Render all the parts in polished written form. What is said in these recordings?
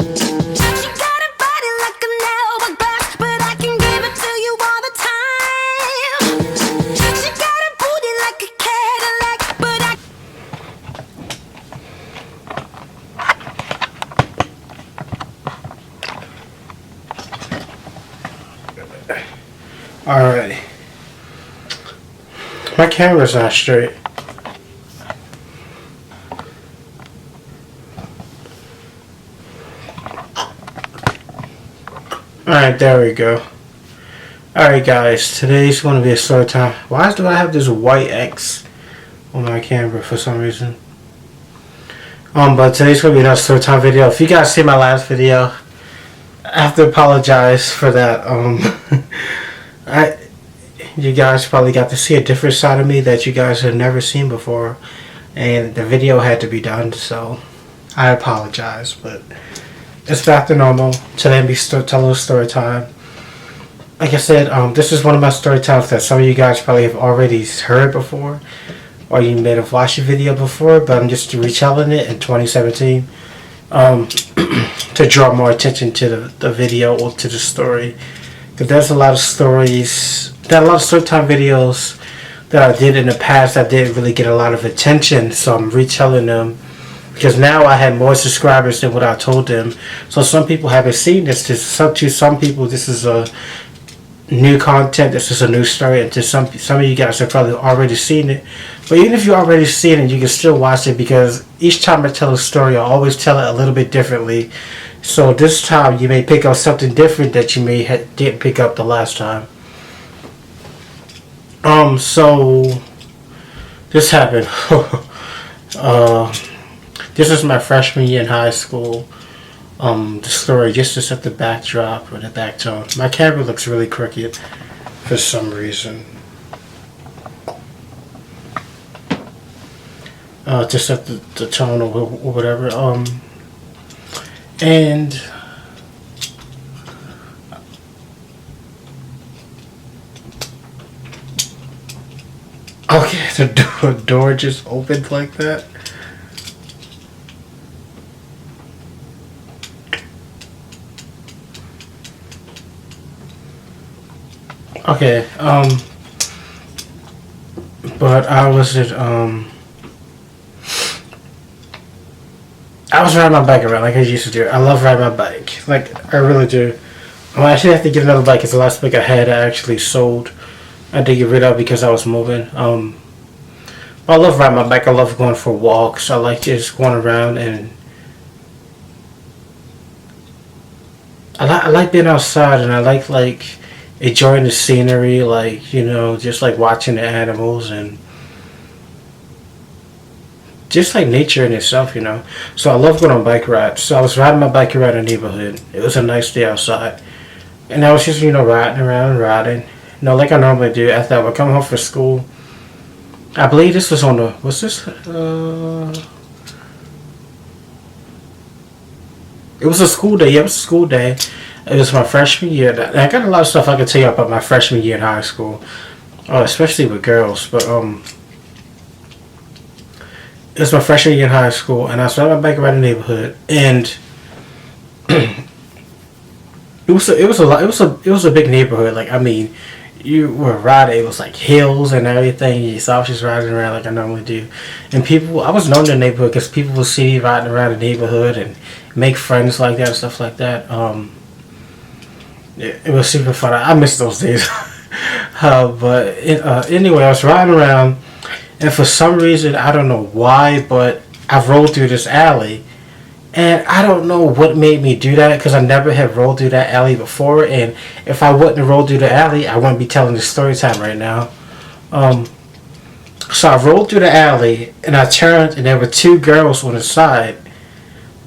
She got a body like a nail glass, but I can give it to you all the time. She got a booty like a Cadillac, but I. Alright. My camera's not straight. Alright, there we go. Alright guys, today's going to be a story time. Why do I have this white X on my camera for some reason? But today's going to be another story time video. If you guys see my last video, I have to apologize for that. You guys probably got to see a different side of me that you guys have never seen before, and the video had to be done, so I apologize, but it's back to normal. Today I'll be telling a story time. Like I said, this is one of my story times that some of you guys probably have already heard before, or you may have watched the video before, but I'm just retelling it in 2017 to draw more attention to the video or to the story. Because there's a lot of stories, there are a lot of story time videos that I did in the past that didn't really get a lot of attention, so I'm retelling them. Because now I have more subscribers than what I told them. So some people haven't seen this. To some people, this is a new content. This is a new story. And to some of you guys have probably already seen it. But even if you already seen it, you can still watch it. Because each time I tell a story, I always tell it a little bit differently. So this time you may pick up something different that you may didn't pick up the last time. So this happened. This is my freshman year in high school. The story, just to set the backdrop or the backtone. My camera looks really crooked for some reason. To set the tone or whatever. And okay, the door just opened like that. Okay, but I was riding my bike around like I used to do. I love riding my bike, like I really do. I actually have to get another bike because the last bike I had I actually sold. I had to get rid of because I was moving. But I love riding my bike. I love going for walks. I like just going around, and I like being outside, and I like enjoying the scenery, like, you know, just like watching the animals and just like nature in itself, you know. So I love going on bike rides. So I was riding my bike around the neighborhood. It was a nice day outside, and I was just, you know, riding around, you know, like I normally do. After I would come home from school, I believe this was on the, what's this? It was a school day. Yeah, it was a school day. It was my freshman year. I got a lot of stuff I can tell you about my freshman year in high school, especially with girls. But it was my freshman year in high school, and I was riding my bike around the neighborhood, and it was a big neighborhood. Like, I mean, you were riding. It was like hills and everything. So I was just riding around like I normally do, and I was known in the neighborhood because people would see me riding around the neighborhood and make friends like that and stuff like that. It was super fun. I miss those days. But anyway, I was riding around, and for some reason, I don't know why, but I rolled through this alley, and I don't know what made me do that, because I never had rolled through that alley before, and if I wouldn't have rolled through the alley, I wouldn't be telling this story time right now. So I rolled through the alley, and I turned, and there were two girls on the side,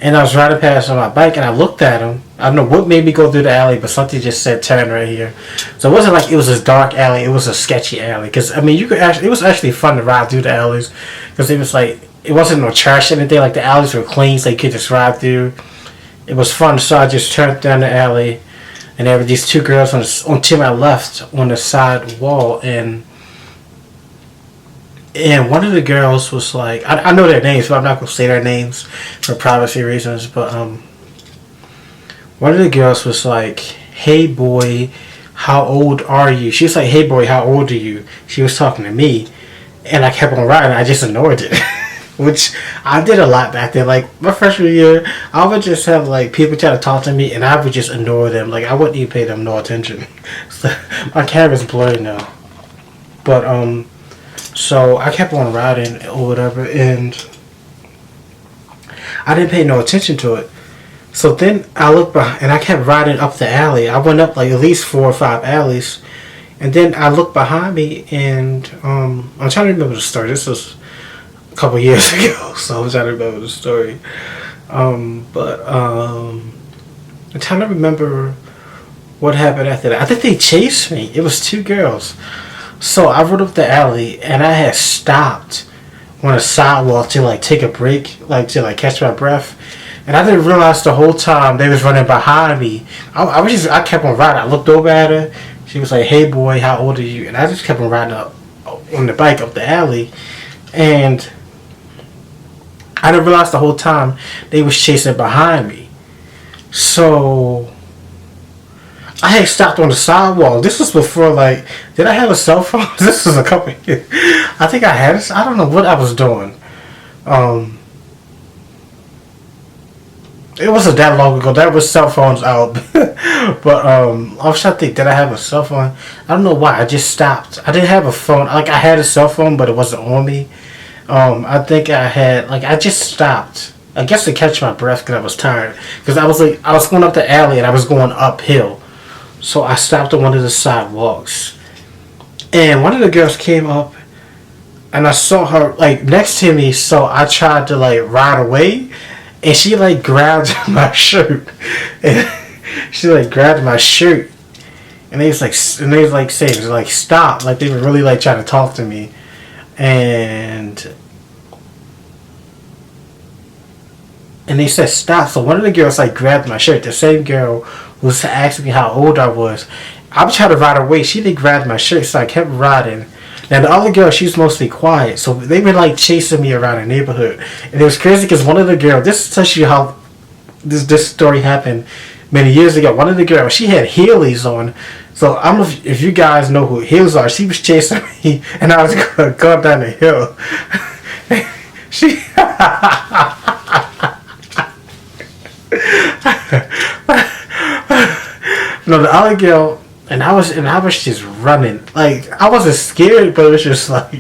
and I was riding past on my bike, and I looked at them. I don't know what made me go through the alley, but something just said turn right here. So it wasn't like it was a dark alley. It was a sketchy alley. Because, I mean, it was actually fun to ride through the alleys. Because it was like, it wasn't no trash or anything. Like, the alleys were clean, so you could just ride through. It was fun. So I just turned down the alley, and there were these two girls to my left on the side wall. And one of the girls was like, I know their names, but I'm not going to say their names for privacy reasons. But one of the girls was like, "Hey boy, how old are you?" She was like, "Hey boy, how old are you?" She was talking to me, and I kept on riding. I just ignored it, which I did a lot back then. Like my freshman year, I would just have like people try to talk to me, and I would just ignore them. Like I wouldn't even pay them no attention. So, my camera's blurry now, but so I kept on riding or whatever, and I didn't pay no attention to it. So then I looked behind, and I kept riding up the alley. I went up like at least 4 or 5 alleys, and then I looked behind me, and I'm trying to remember the story. This was a couple years ago, so I'm trying to remember the story. But I'm trying to remember what happened after that. I think they chased me. It was 2 girls. So I rode up the alley, and I had stopped on a sidewalk to like take a break, like to like catch my breath. And I didn't realize the whole time they was running behind me. I kept on riding. I looked over at her. She was like, "Hey boy, how old are you?" And I just kept on riding up on the bike up the alley. And I didn't realize the whole time they was chasing behind me. So I had stopped on the sidewalk. This was before, like, did I have a cell phone? This was a couple years. I think I had it. I don't know what I was doing. It wasn't that long ago. There was cell phones out. But I was trying to think, did I have a cell phone? I don't know why. I just stopped. I didn't have a phone. Like, I had a cell phone, but it wasn't on me. I think I had, like, I just stopped. I guess to catch my breath because I was tired. Because I was going up the alley and I was going uphill. So I stopped on one of the sidewalks. And one of the girls came up, and I saw her, like, next to me. So I tried to, like, ride away. And she, like, grabbed my shirt. And she, like, grabbed my shirt. And they was like saying, like, stop. Like, they were really, like, trying to talk to me. And they said stop. So one of the girls, like, grabbed my shirt. The same girl was asking me how old I was. I was trying to ride away. She didn't grab my shirt, so I kept riding. Now the other girl, she's mostly quiet, so they were like chasing me around the neighborhood, and it was crazy because one of the girls. This tells you how this story happened many years ago. One of the girls, she had Heelys on, so I don't know if you guys know who heels are. She was chasing me, and I was going down the hill. She. No, the other girl. And I was just running. Like, I wasn't scared, but it was just like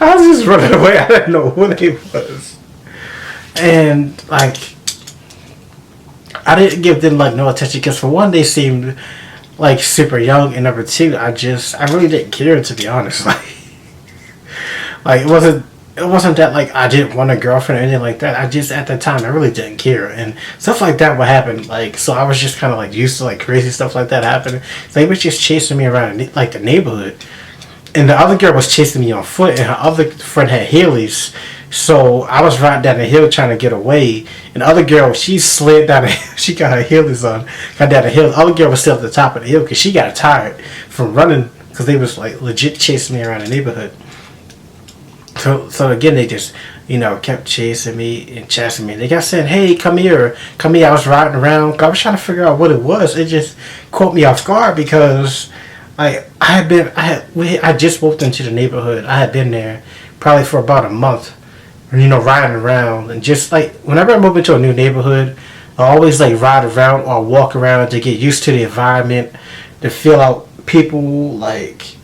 I was just running away. I didn't know who they was. And like I didn't give them like no attention because for one they seemed like super young, and number two I really didn't care, to be honest. Like it wasn't that like I didn't want a girlfriend or anything like that. I just, at the time, I really didn't care, and stuff like that would happen. Like, so I was just kind of like used to like crazy stuff like that happening. So they was just chasing me around like the neighborhood, and the other girl was chasing me on foot, and her other friend had Heelys. So I was riding down the hill trying to get away, and the other girl, she slid down the hill. She got her Heelys on, got down the hill. The other girl was still at the top of the hill because she got tired from running because they was like legit chasing me around the neighborhood. So again, they just, kept chasing me and chasing me. They kept saying, "Hey, come here, come here." I was riding around. I was trying to figure out what it was. It just caught me off guard because, like, I just moved into the neighborhood. I had been there probably for about a month, riding around, and just like whenever I move into a new neighborhood, I always like ride around or walk around to get used to the environment, to feel out people, like,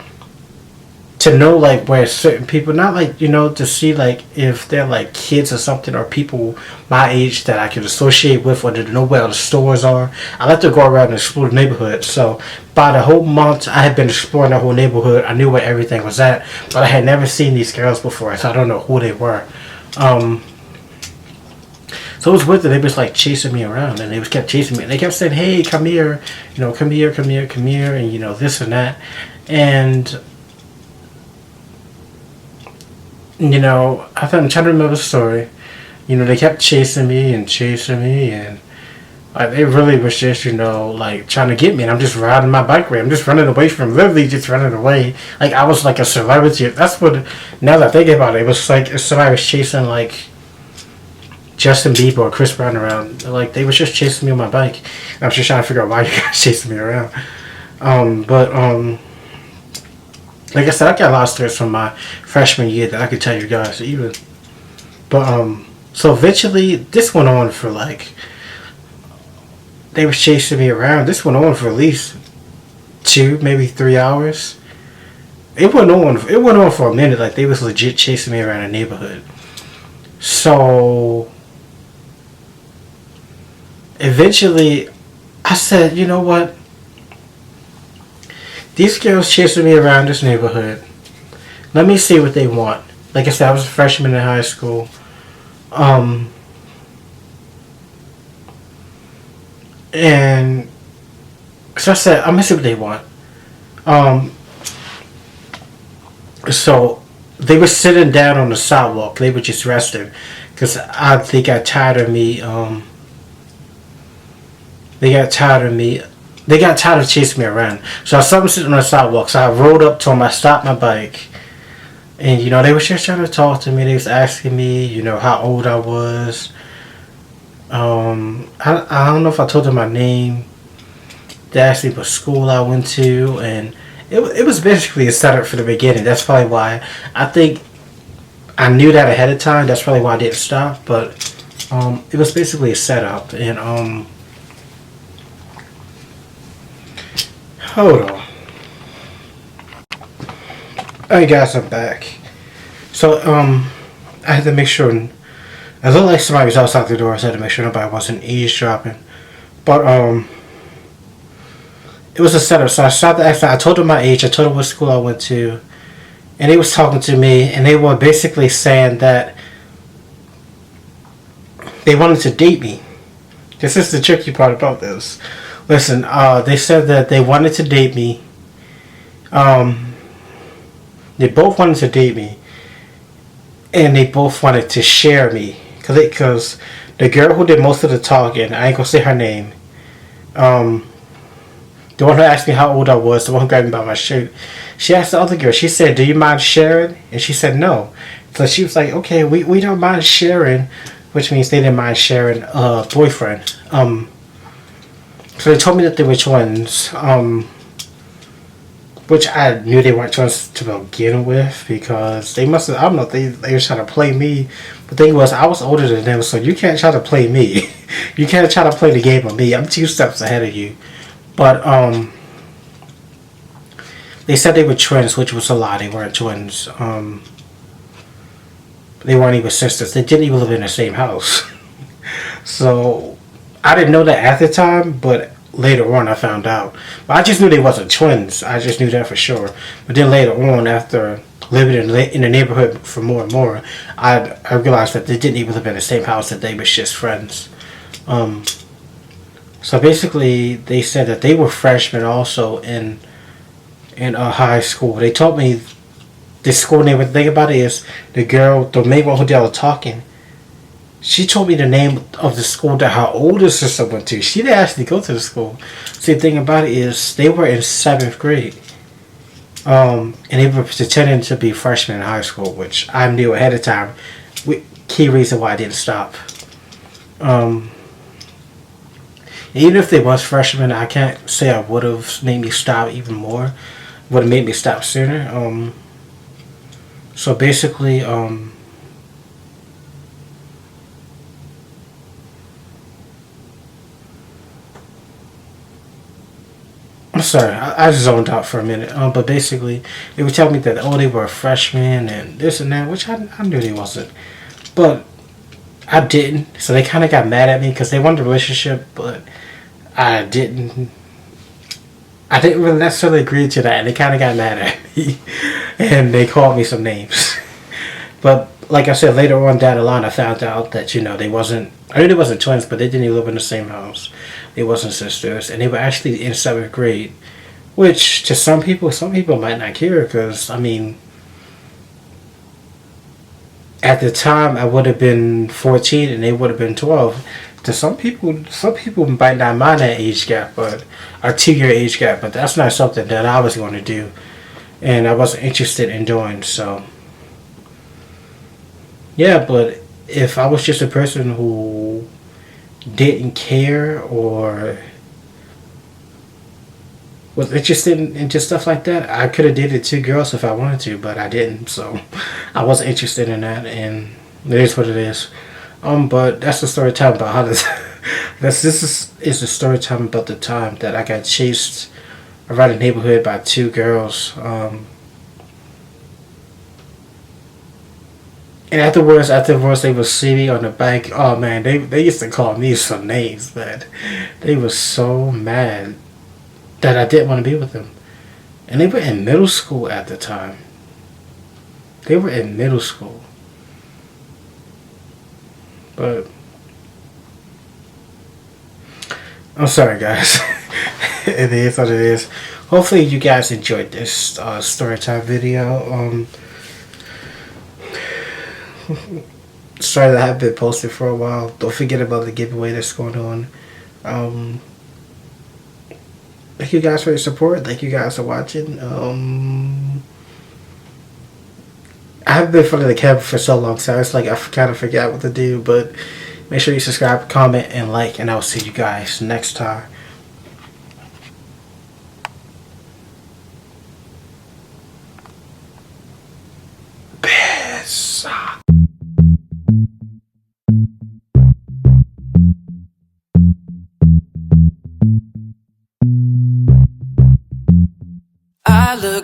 to know like where certain people, not like to see like if they're like kids or something, or people my age that I could associate with, or to know where the stores are. I like to go around and explore the neighborhood. So by the whole month I had been exploring the whole neighborhood. I knew where everything was at, but I had never seen these girls before, so I don't know who they were. So it was weird that they was like chasing me around, and they was kept chasing me, and they kept saying, "Hey, come here, come here, come here, come here," and this and that. And I'm trying to remember the story. They kept chasing me, and like, they really was just, like trying to get me, and I'm just riding my bike away. I'm just running away from, literally just running away. Like I was like a celebrity. That's what, now that I think about it, it was like if somebody was Justin Bieber or Chris Brown around. Like, they was just chasing me on my bike. I was just trying to figure out why you guys chasing me around. Like I said, I got a lot of stories from my freshman year that I could tell you guys even. But so eventually this went on for like, they were chasing me around. This went on for at least 2, maybe 3 hours. It went on for a minute. Like, they was legit chasing me around the neighborhood. So eventually I said, you know what? These girls chasing me around this neighborhood. Let me see what they want. Like I said, I was a freshman in high school. And so I said, I'm gonna see what they want. So they were sitting down on the sidewalk. They were just resting because they got tired of me. They got tired of chasing me around. So I saw them sitting on the sidewalk. So I rode up to them. I stopped my bike. And, they were just trying to talk to me. They was asking me, how old I was. I don't know if I told them my name. They asked me what school I went to. And it was basically a setup for the beginning. That's probably why. I think I knew that ahead of time. That's probably why I didn't stop. But it was basically a setup. And hold on. Alright guys, I'm back. So I had to make sure, it looked like somebody was outside the door, so I had to make sure nobody wasn't eavesdropping. But it was a setup. So I stopped the accident. I told them my age, I told them what school I went to, and they was talking to me, and they were basically saying that they wanted to date me. This is the tricky part about this. Listen, they said that they wanted to date me. They both wanted to date me, and they both wanted to share me. Because the girl who did most of the talking, I ain't gonna say her name, the one who asked me how old I was, the one who grabbed me by my shirt, she asked the other girl, she said, do you mind sharing? And she said no. So she was like, okay, we don't mind sharing, which means they didn't mind sharing a boyfriend. So they told me that they were twins, which I knew they weren't twins to begin with, because they must have, I don't know, they were trying to play me. The thing was, I was older than them, so you can't try to play me. You can't try to play the game with me. I'm 2 steps ahead of you. But they said they were twins, which was a lie. They weren't twins. They weren't even sisters. They didn't even live in the same house. So I didn't know that at the time, but later on I found out. But I just knew they wasn't twins. I just knew that for sure. But then later on, after living in the neighborhood for more and more, I realized that they didn't even live in the same house, that they was just friends. So basically, they said that they were freshmen also in high school. They told me the school name. The thing about it is, the main one who did all the talking, she told me the name of the school that her older sister went to. She didn't actually go to the school. See, the thing about it is, they were in 7th grade. And they were pretending to be freshmen in high school, which I knew ahead of time. Key reason why I didn't stop. Even if they was freshmen, I can't say I would have made me stop even more. Would have made me stop sooner. So basically, I'm sorry, I zoned out for a minute. But basically, they would tell me that, they were a freshman and this and that, which I knew they wasn't. But I didn't. So they kind of got mad at me because they wanted a relationship, but I didn't really necessarily agree to that. And they kind of got mad at me. And they called me some names. But like I said, later on down the line, I found out that, they wasn't, I knew they wasn't twins, but they didn't even live in the same house. They wasn't sisters, and they were actually in 7th grade, which to some people might not care, because, I mean, at the time, I would have been 14 and they would have been 12. To some people might not mind that age gap, but a 2-year age gap, but that's not something that I was going to do, and I wasn't interested in doing. So yeah, but if I was just a person who didn't care or was interested in just stuff like that, I could have dated two girls if I wanted to, but I didn't. So I wasn't interested in that, and it is what it is. But that's the story time about how this. This is the story time about the time that I got chased around the neighborhood by two girls. And afterwards, they would see me on the bike. Oh man, they used to call me some names, but they were so mad that I didn't want to be with them. And they were in middle school at the time. They were in middle school. But I'm sorry, guys. It is what it is. Hopefully, you guys enjoyed this story time video. Sorry that I haven't been posted for a while. Don't forget about the giveaway that's going on. Thank you guys for your support. Thank you guys for watching. I haven't been in front of the camera for so long, so it's like I kind of forgot what to do. But make sure you subscribe, comment, and like, and I'll see you guys next time. Peace. I look